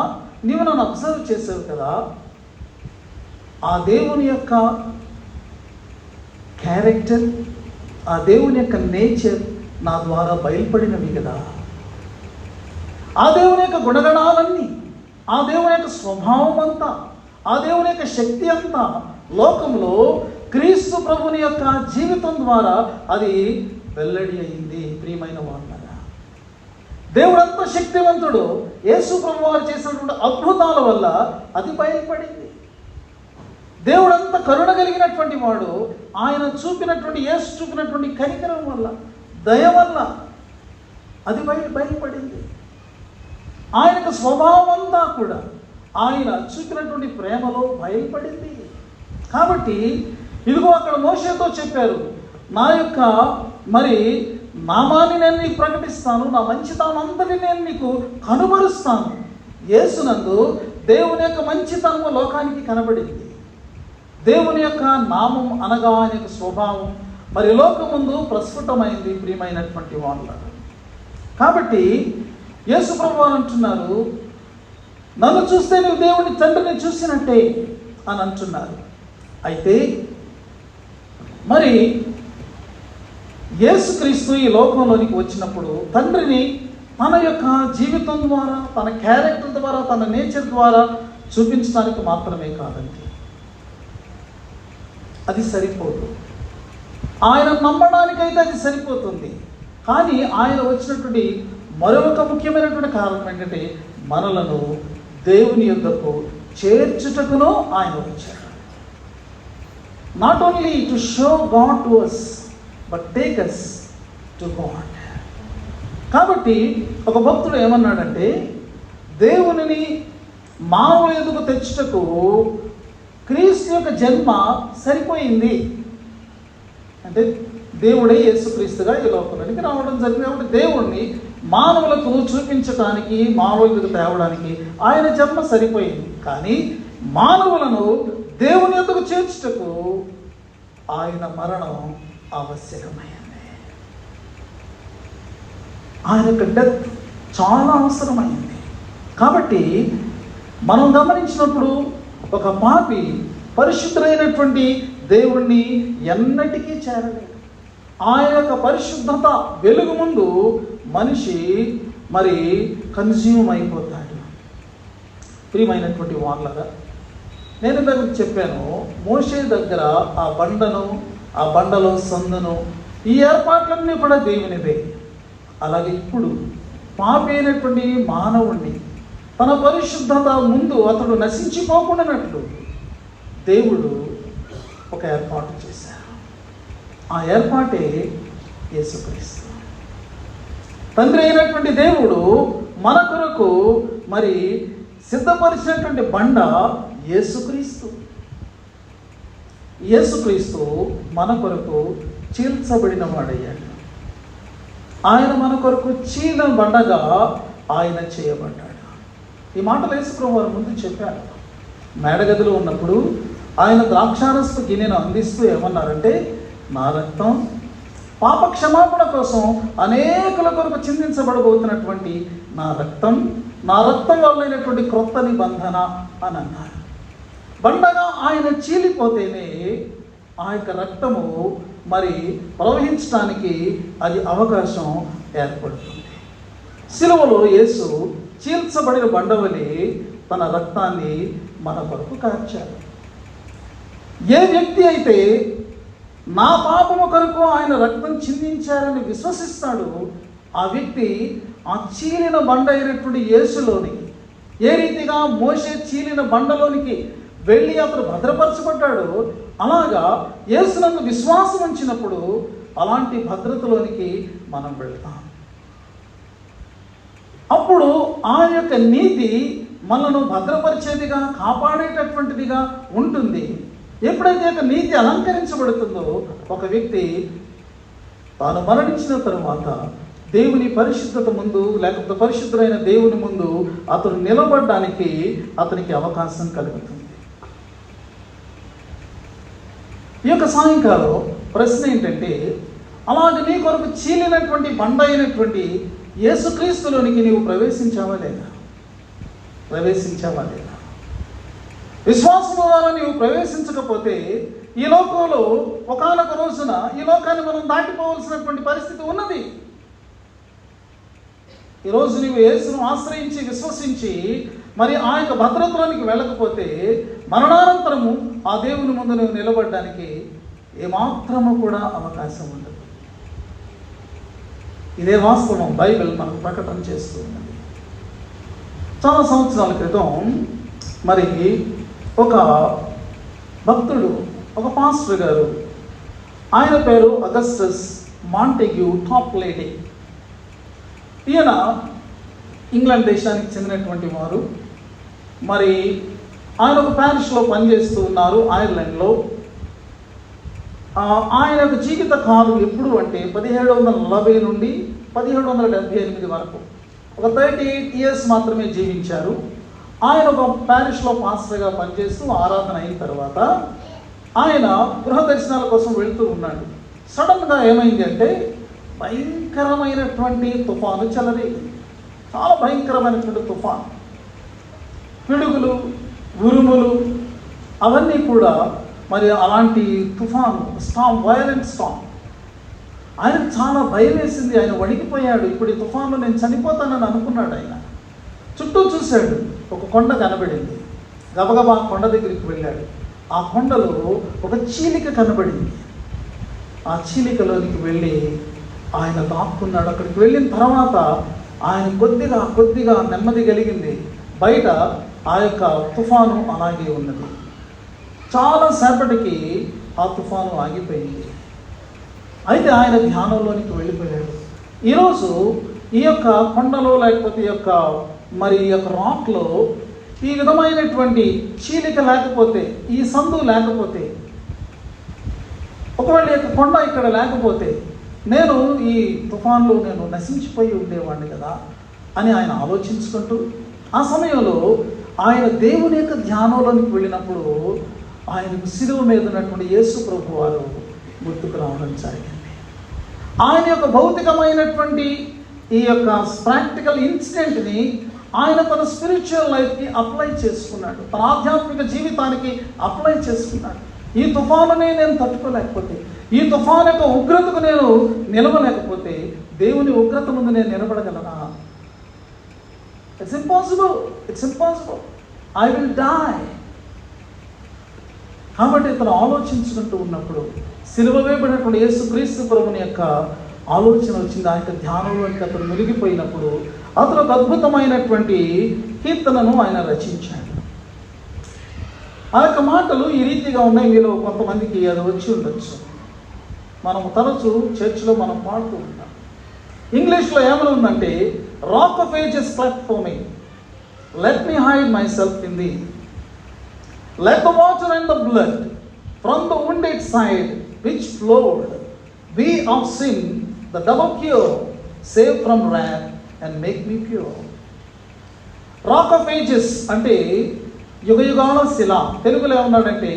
నీవు నన్ను అబ్జర్వ్ చేసావు కదా, ఆ దేవుని యొక్క క్యారెక్టర్, ఆ దేవుని యొక్క నేచర్ నా ద్వారా బయలుపడినవి కదా. ఆ దేవుని యొక్క గుణగణాలన్నీ, ఆ దేవుని యొక్క స్వభావం అంతా, ఆ దేవుని యొక్క శక్తి అంతా లోకంలో క్రీస్తు ప్రభుని యొక్క జీవితం ద్వారా అది వెల్లడి అయింది. ప్రియమైన వాళ్ళరా, దేవుడు అంత శక్తివంతుడు. యేసు ప్రభు వారు చేసినటువంటి అద్భుతాల వల్ల అది బయలుపడింది. దేవుడు అంత కరుణ కలిగినటువంటి వాడు. ఆయన చూపినటువంటి, యేసు చూపినటువంటి కనికరం వల్ల, దయ వల్ల అది బయలుపడింది. ఆయన స్వభావం అంతా కూడా ఆయన చూపినటువంటి ప్రేమలో బయలుపడింది. కాబట్టి ఇదిగో అక్కడ మోషేతో చెప్పారు, నా యొక్క నామాన్ని నేను నీకు ప్రకటిస్తాను, నా మంచితనం అంతని నేను నీకు కనుబరుస్తాను. యేసునందు దేవుని యొక్క మంచితనము లోకానికి కనబడింది. దేవుని యొక్క నామం అనగా ఆయన యొక్క స్వభావం లోకముందు ప్రస్ఫుటమైంది. ప్రియమైనటువంటి వాళ్ళ, కాబట్టి యేసు ప్రభు వారు అంటున్నారు, నన్ను చూస్తే నువ్వు దేవుని తండ్రిని చూసినట్టే అని అంటున్నారు. అయితే యేసుక్రీస్తు ఈ లోకంలోనికి వచ్చినప్పుడు తండ్రిని తన యొక్క జీవితం ద్వారా, తన క్యారెక్టర్ ద్వారా, తన నేచర్ ద్వారా చూపించడానికి మాత్రమే కాదండి, అది సరిపోదు. ఆయన నమ్మడానికైతే అది సరిపోతుంది. కానీ ఆయన వచ్చినటువంటి మరొక ముఖ్యమైనటువంటి కారణం ఏంటంటే, మనలను దేవుని యొద్దకు చేర్చుటకును ఆయన వచ్చాడు. Not only to show God to us, but take us to God. కాబట్టి ఒక భక్తుడు ఏమన్నాడంటే, దేవునిని మానవుల ఎదుగు తెచ్చుటకు క్రీస్తు యొక్క జన్మ సరిపోయింది. అంటే దేవుడే యేసుక్రీస్తుగా ఈ లోకంలోనికి రావడం జరిగింది. కాబట్టి దేవుణ్ణి మానవులకు చూపించడానికి, మానవులకు తేవడానికి ఆయన జన్మ సరిపోయింది. కానీ మానవులను దేవుని యొద్దకు చేర్చుటకు ఆయన మరణం ఆవశ్యకమైంది. ఆయన యొక్క డెత్ చాలా అవసరమైంది. కాబట్టి మనం గమనించినప్పుడు ఒక పాపి పరిశుద్ధులైనటువంటి దేవుణ్ణి ఎన్నటికీ చేరలేడు. ఆయన యొక్క పరిశుద్ధత వెలుగు ముందు మనిషి కన్జ్యూమ్ అయిపోతాడు. ప్రియమైనటువంటి వాళ్ళగా, నేను దగ్గర చెప్పాను, మోషే దగ్గర ఆ బండను, ఆ బండలో సందును, ఈ ఏర్పాట్లన్నీ కూడా దేవునిదే. అలాగే ఇప్పుడు పాపి అయినటువంటి మానవుణ్ణి తన పరిశుద్ధత ముందు అతడు నశించిపోకుండానట్లు దేవుడు ఒక ఏర్పాటు చేశారు. ఆ ఏర్పాటే యేసుక్రీస్తు. తండ్రి అయినటువంటి దేవుడు మన కొరకు సిద్ధపరిచినటువంటి బండ యేసుక్రీస్తు. యేసుక్రీస్తు మన కొరకు చీల్చబడిన వాడయ్యాడు. ఆయన మన కొరకు చీల బండగా ఆయన చేయబడ్డాడు. ఈ మాటలు యేసుప్రభు వారు ముందు చెప్పారు. మేడగదిలో ఉన్నప్పుడు ఆయన ద్రాక్షారసపు గిన్నెను అందిస్తూ ఏమన్నారంటే, నా రక్తం పాప క్షమాపణ కోసం అనేకుల కొరకు చిందించబడబోతున్నటువంటి నా రక్తం వల్లైనటువంటి క్రొత్త నిబంధన అని అన్నారు. బండగా ఆయన చీలిపోతేనే ఆ యొక్క రక్తము మరి ప్రవహించడానికి అది అవకాశం ఏర్పడుతుంది. సిలువలో యేసు చీల్చబడిన బండవలి తన రక్తాన్ని మన కొరకు కార్చాడు. ఏ వ్యక్తి అయితే నా పాపము కొరకు ఆయన రక్తం చిందించారని విశ్వసిస్తాడు, ఆ వ్యక్తి ఆ చీలిన బండ అయినటువంటి యేసులోనికి, ఏ రీతిగా మోషే చీలిన బండలోనికి వెళ్ళి అతను భద్రపరచబడ్డాడు, అలాగా యేసునందు విశ్వాసం ఉంచినప్పుడు అలాంటి భద్రతలోనికి మనం వెళ్తాం. అప్పుడు ఆ యొక్క నీతి మనను భద్రపరిచేదిగా, కాపాడేటటువంటిదిగా ఉంటుంది. ఎప్పుడైతే నీతి అలంకరించబడుతుందో ఒక వ్యక్తి తాను మరణించిన తరువాత దేవుని పరిశుద్ధత ముందు, లేకపోతే పరిశుద్ధుడైన దేవుని ముందు అతను నిలబడడానికి అతనికి అవకాశం కలుగుతుంది. ఈ యొక్క సాయంకాలం ప్రశ్న ఏంటంటే, అలాగే నీ కొరకు చీలినటువంటి బండ అయినటువంటి యేసుక్రీస్తులోనికి నీవు ప్రవేశించావా లేదా? విశ్వాసం ద్వారా నీవు ప్రవేశించకపోతే ఈ లోకంలో ఒకానొక రోజున ఈ లోకాన్ని మనం దాటిపోవలసినటువంటి పరిస్థితి ఉన్నది. ఈరోజు నీవు యేసును ఆశ్రయించి విశ్వసించి మరి ఆ యొక్క భద్రతలోనికి వెళ్ళకపోతే మరణానంతరము ఆ దేవుని ముందు నువ్వు నిలబడడానికి ఏమాత్రము కూడా అవకాశం ఉండదు. ఇదే వాస్తవం బైబిల్ మనకు ప్రకటన చేస్తూ ఉన్నది. చాలా సంవత్సరాల క్రితం మరి ఒక భక్తుడు, ఒక పాస్టర్ గారు, ఆయన పేరు అగస్టస్ మాంటెగ్యూ టాప్లేడీ. ఈయన ఇంగ్లాండ్ దేశానికి చెందినటువంటి వారు. మరి ఆయన ఒక ప్యారిష్లో పనిచేస్తూ ఉన్నారు ఐర్లాండ్లో. ఆయన యొక్క జీవిత కాలం ఎప్పుడు అంటే 1740 నుండి 1778 వరకు, ఒక 38 years మాత్రమే జీవించారు. ఆయన ఒక ప్యారిష్లో పాస్టర్గా పనిచేస్తూ ఆరాధన అయిన తర్వాత ఆయన గృహ దర్శనాల కోసం వెళ్తూ ఉన్నాడు. సడన్గా ఏమైంది అంటే భయంకరమైనటువంటి తుఫాను చెలరేగింది. చాలా భయంకరమైనటువంటి తుఫాను, పిడుగులు, ఉరుములు అవన్నీ కూడా. మరి అలాంటి తుఫాను, స్టామ్, వైలెంట్ స్టామ్. ఆయనకు చాలా భయం వేసింది. ఆయన వణికిపోయాడు. ఇప్పుడు ఈ తుఫాన్లో నేను చనిపోతానని అనుకున్నాడు. ఆయన చుట్టూ చూశాడు, ఒక కొండ కనబడింది. గబగబా కొండ దగ్గరికి వెళ్ళాడు. ఆ కొండలో ఒక చీలిక కనబడింది. ఆ చీలికలోనికి వెళ్ళి ఆయన దాక్కున్నాడు. అక్కడికి వెళ్ళిన తర్వాత ఆయన కొద్దిగా నెమ్మది కలిగింది. బయట ఆ యొక్క తుఫాను అలాగే ఉన్నది. చాలా సేపటికి ఆ తుఫాను ఆగిపోయింది. అయితే ఆయన ధ్యానంలోనికి వెళ్ళిపోయాడు. ఈరోజు ఈ యొక్క కొండలో, లేకపోతే ఈ యొక్క రాక్లో ఈ విధమైనటువంటి చీలిక లేకపోతే, ఈ సందు లేకపోతే, ఒకవేళ ఈ కొండ ఇక్కడ లేకపోతే నేను ఈ తుఫాన్లో నేను నశించిపోయి ఉండేవాడిని కదా అని ఆయన ఆలోచించుకుంటూ, ఆ సమయంలో ఆయన దేవుని యొక్క ధ్యానంలోనికి వెళ్ళినప్పుడు ఆయనకు శిలువ మీద ఉన్నటువంటి యేసు ప్రభు వారు గుర్తుకు రావడం జరిగింది. ఆయన యొక్క భౌతికమైనటువంటి ఈ యొక్క ప్రాక్టికల్ ఇన్సిడెంట్ని ఆయన తన స్పిరిచువల్ లైఫ్కి అప్లై చేసుకున్నాడు, తన ఆధ్యాత్మిక జీవితానికి అప్లై చేసుకున్నాడు. ఈ తుఫానుని నేను తట్టుకోలేకపోతే, ఈ తుఫాను యొక్క ఉగ్రతకు నేను నిలవలేకపోతే దేవుని ఉగ్రత ముందు నేను నిలబడగలనా? It's impossible. I will die. కాబట్టి ఇతను ఆలోచించుకుంటూ ఉన్నప్పుడు సిలువ వేయబడినటువంటి యేసుక్రీస్తు ప్రభుని యొక్క ఆలోచన వచ్చింది. ఆయన ధ్యానంలోకి అతను మునిగిపోయినప్పుడు అతను ఒక అద్భుతమైనటువంటి కీర్తనను ఆయన రచించాడు. ఆ యొక్క మాటలు ఈ రీతిగా ఉన్నాయి. మీలో కొంతమందికి అది వచ్చి ఉండొచ్చు. మనం తరచూ చర్చిలో మనం పాడుతూ ఉంటాం. ఇంగ్లీష్లో ఏమని ఉందంటే, rock of ages cleft for me, let me hide myself in thee, let the water and the blood from the wounded side which flowed be of sin the double cure, save from wrath and make me pure. Rock of ages అంటే యుగయుగాల శిల. తెలుగులో ఏమన్నాడంటే,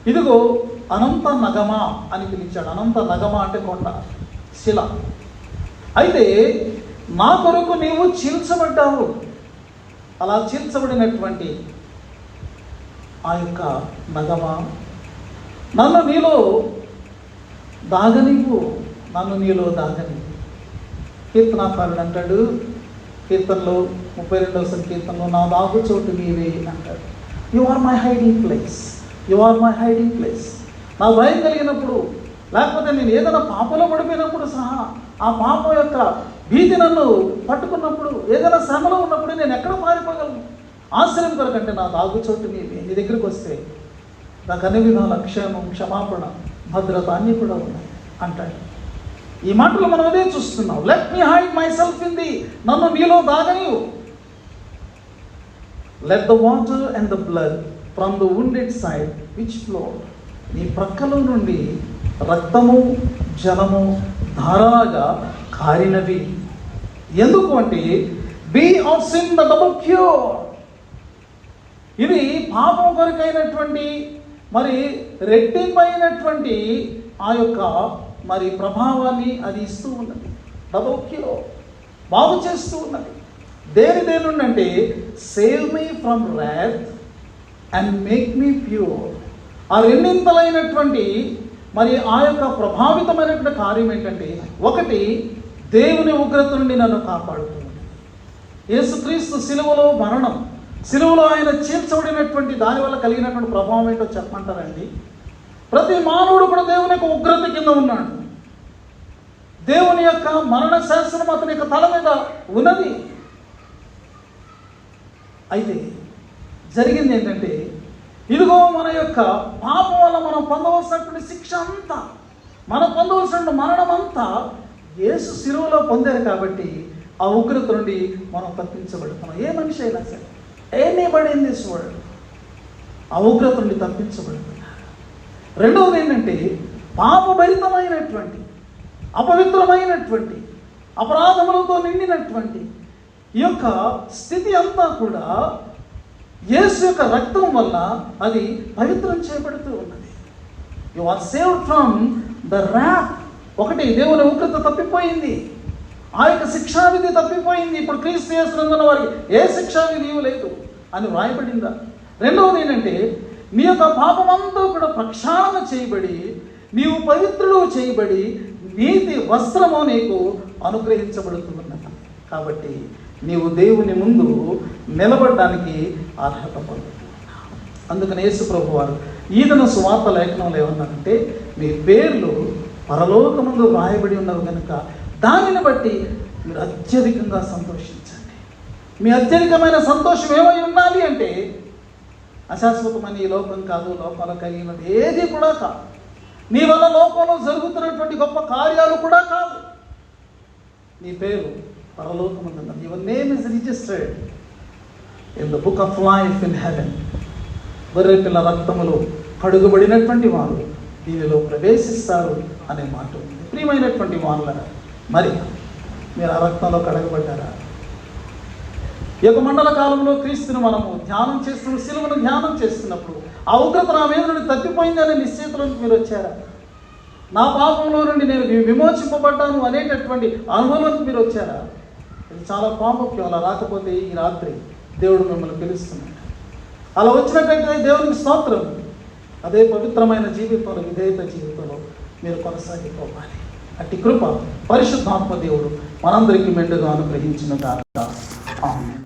ఇదిగో అనంత నగమ అని పిలిచాడు. అనంత నగమ అంటే కొండ, శిల. అయితే నా కొరకు నీవు చీల్చబడ్డావు. అలా చీల్చబడినటువంటి ఆ యొక్క నగమా? నన్ను నీలో దాగనివ్వు, నన్ను నీలో దాగనివ్వు. కీర్తనాకారుడు అంటాడు కీర్తనలో 32వ సంకీర్తనలో, నా దాగు చోటు నీవే అంటాడు. You are my hiding place, you are my hiding place. నా భయం కలిగినప్పుడు, లేకపోతే నేను ఏదైనా పాపలో పడిపోయినప్పుడు సహా, ఆ పాపం యొక్క భీతి నన్ను పట్టుకున్నప్పుడు, ఏదైనా శ్రమలో ఉన్నప్పుడు నేను ఎక్కడ పారిపోగలను? ఆశ్రయం కొరకంటే నా దాగు చోటు నీవే. నీ దగ్గరికి వస్తే నాకు అన్ని విధాల క్షేమం, క్షమాపణ, భద్రత అన్నీ కూడా ఉన్నాయి అంటాడు. ఈ మాటలు మనం అదే చూస్తున్నాం. Let me hide myself in thee, నన్ను నీలో దాగనివ్వు. Let the water and the blood from the wounded side which flowed. నీ ప్రక్కలో నుండి రక్తము జలము ధారాగా కారినవి. ఎందుకు అంటే be of sin the double cure. ఇది పాపం కొరకైనటువంటి మరి రెట్టింపైనటువంటి ఆ యొక్క మరి ప్రభావాన్ని అది ఇస్తూ ఉన్నది. డబుల్ క్యూర్, బాగు చేస్తూ ఉన్నది. దేని నుండి అంటే save me from wrath and make me pure. ఆ రెండింతలైనటువంటి మరి ఆ యొక్క ప్రభావితమైనటువంటి కార్యం ఏంటంటే, ఒకటి దేవుని ఉగ్రత నుండి నన్ను కాపాడుతుంది. యేసుక్రీస్తు సిలువలో మరణం, సిలువలో ఆయన చీల్చబడినటువంటి దానివల్ల కలిగినటువంటి ప్రభావం ఏంటో చెప్పమంటారండి? ప్రతి మానవుడు కూడా దేవుని యొక్క ఉగ్రత కింద ఉన్నాడు. దేవుని యొక్క మరణ శాసనం అతని యొక్క తల మీద ఉన్నది. అయితే జరిగింది ఏంటంటే, ఇదిగో మన యొక్క పాపం వల్ల మనం పొందవలసినటువంటి శిక్ష అంతా, మనం పొందవలసిన మరణం అంతా యేసు శిలువలో పొందారు. కాబట్టి ఆ ఉగ్రత నుండి మనం తప్పించబడుతున్నాం. ఏ మనిషి అయినా సరే, ఎనీబడీ ఇన్ దిస్ వరల్డ్ ఆ ఉగ్రత నుండి తప్పించబడుతున్నారు. రెండవది ఏంటంటే, పాపభరితమైనటువంటి, అపవిత్రమైనటువంటి, అపరాధములతో నిండినటువంటి ఈ యొక్క స్థితి అంతా కూడా యేసు యొక్క రక్తం వల్ల అది పవిత్రం చేయబడుతూ ఉన్నది. You are saved from the wrath. ఒకటి, దేవుని ఉగ్రత తప్పిపోయింది, ఆ యొక్క శిక్షావిధి తప్పిపోయింది. ఇప్పుడు క్రీస్తు యేసునందున్న వారికి ఏ శిక్షావిధి లేదు అని వ్రాయబడిందా? రెండవది ఏంటంటే, నీ యొక్క పాపమంతా కూడా ప్రక్షాళన చేయబడి, నీవు పవిత్రుడు చేయబడి, నీతి వస్త్రము నీకు అనుగ్రహించబడుతున్నది. కాబట్టి నీవు దేవుని ముందు నిలబడడానికి అర్హత పొందుతున్నావు. అందుకని యేసు ప్రభు వారు ఈదన సువార్త లేఖనంలో ఏమన్నారంటే, మీ పేర్లు పరలోకమందు వ్రాయబడి ఉన్నవి కనుక దానిని బట్టి మీరు అత్యధికంగా సంతోషించండి. మీ అత్యధికమైన సంతోషం ఏమై ఉండాలి అంటే, అశాశ్వతమైన ఈ లోకం కాదు, లోకంలో కలిగినది ఏది కూడా కాదు, నీ వల్ల లోకంలో జరుగుతున్నటువంటి గొప్ప కార్యాలు కూడా కాదు. నీ పేరు పరలోకమందున్నది. Your name is registered in the book of life in heaven. గొర్రెపిల్ల రక్తములో కడుగబడినటువంటి వారు దీనిలో ప్రవేశిస్తారు అనే మాట ఉంది. ప్రియమైనటువంటి వారులారా, మరి మీరు ఆ రక్తంలో కడగబడ్డారా? ఈ యొక్క మండల కాలంలో క్రీస్తుని మనము ధ్యానం చేస్తున్న, సిలువను ధ్యానం చేస్తున్నప్పుడు ఆ ఉగ్రత నా మీద నుండి తప్పిపోయిందనే నిశ్చయితలోకి మీరు వచ్చారా? నా పాపంలో నుండి నేను విమోచింపబడ్డాను అనేటటువంటి అనుభవంలోకి మీరు వచ్చారా? ఇది చాలా ప్రాముఖ్యం. అలా రాకపోతే ఈ రాత్రి దేవుడు మిమ్మల్ని పిలుస్తున్నాడు. అలా వచ్చినట్టయితే దేవునికి స్తోత్రం. అదే పవిత్రమైన జీవితంలో, విధేయత జీవితంలో మీరు కొనసాగిపోవాలి. అట్టి కృప పరిశుద్ధాత్మ దేవుడు మనందరికీ మెండుగా అనుగ్రహించిన కారణంగా ఆమేన్.